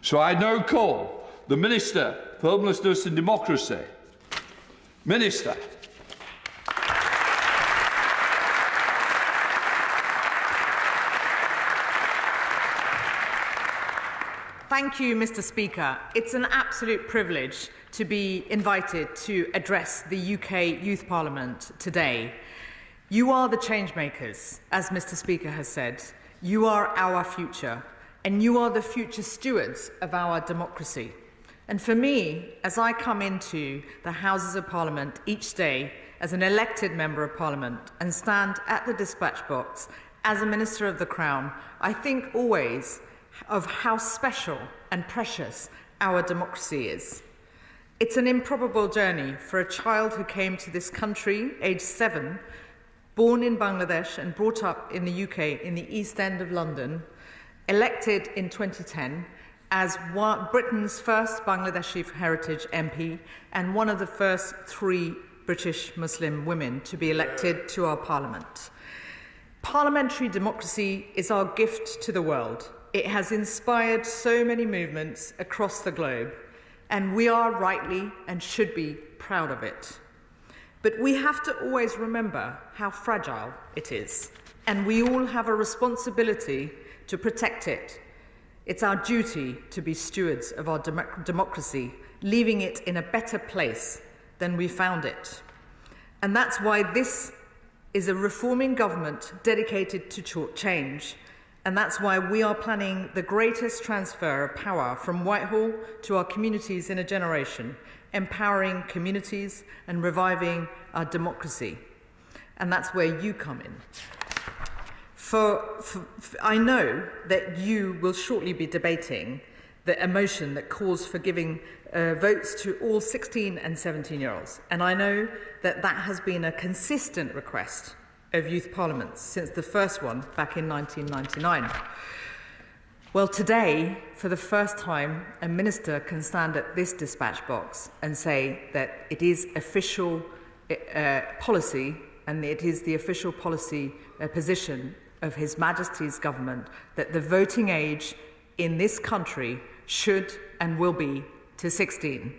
So I now call the Minister for Homelessness and Democracy. Minister. Thank you, Mr. Speaker. It's an absolute privilege to be invited to address the UK Youth Parliament today. You are the change makers, as Mr. Speaker has said. You are our future, and you are the future stewards of our democracy. And for me, as I come into the Houses of Parliament each day as an elected Member of Parliament and stand at the dispatch box as a Minister of the Crown, I think always of how special and precious our democracy is. It's an improbable journey for a child who came to this country, aged 7, born in Bangladesh and brought up in the UK in the East End of London, elected in 2010 as Britain's first Bangladeshi heritage MP and one of the first 3 British Muslim women to be elected to our Parliament. Parliamentary democracy is our gift to the world. It has inspired so many movements across the globe, and we are rightly and should be proud of it. But we have to always remember how fragile it is, and we all have a responsibility to protect it. It's our duty to be stewards of our democracy, leaving it in a better place than we found it. And that's why this is a reforming government dedicated to change. And that's why we are planning the greatest transfer of power from Whitehall to our communities in a generation, empowering communities and reviving our democracy. And that's where you come in. I know that you will shortly be debating a motion that calls for giving votes to all 16 and 17-year-olds. And I know that that has been a consistent request of youth parliaments since the first one back in 1999. Well, today, for the first time, a minister can stand at this dispatch box and say that it is official policy, and it is the official policy position of His Majesty's government that the voting age in this country should and will be to 16.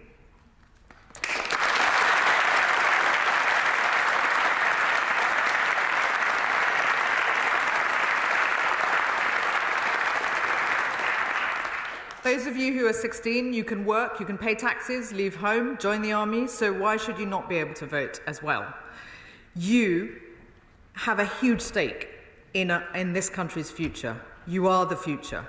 Those of you who are 16, you can work, you can pay taxes, leave home, join the army, so why should you not be able to vote as well? You have a huge stake in this country's future. You are the future.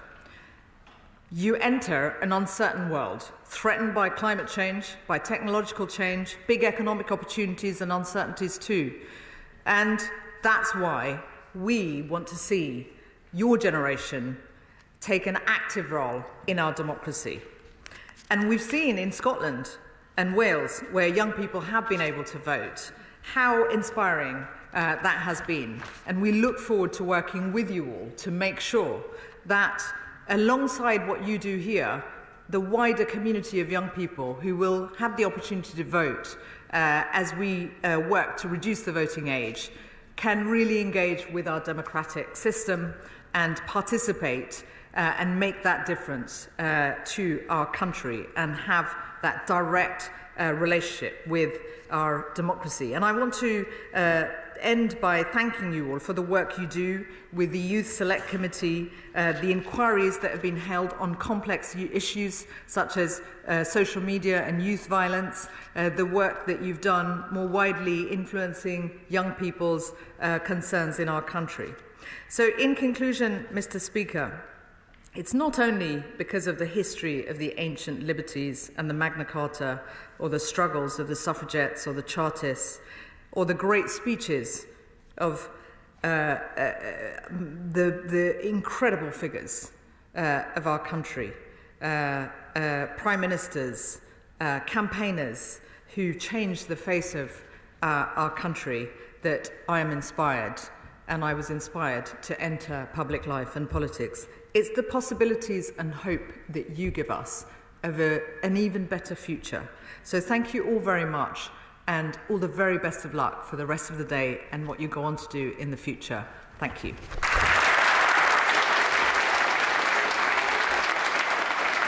You enter an uncertain world, threatened by climate change, by technological change, big economic opportunities and uncertainties too. And that's why we want to see your generation take an active role in our democracy. And we've seen in Scotland and Wales, where young people have been able to vote, how inspiring that has been. And we look forward to working with you all to make sure that alongside what you do here, the wider community of young people who will have the opportunity to vote as we work to reduce the voting age can really engage with our democratic system and participate and make that difference to our country and have that direct relationship with our democracy. And I want to end by thanking you all for the work you do with the Youth Select Committee, the inquiries that have been held on complex issues such as social media and youth violence, the work that you've done more widely influencing young people's concerns in our country. So in conclusion, Mr. Speaker, it's not only because of the history of the ancient liberties and the Magna Carta, or the struggles of the suffragettes or the Chartists, or the great speeches of the incredible figures of our country, prime ministers, campaigners who changed the face of our country, that I am inspired, and I was inspired to enter public life and politics. It's the possibilities and hope that you give us of an even better future. So thank you all very much, and all the very best of luck for the rest of the day and what you go on to do in the future. Thank you.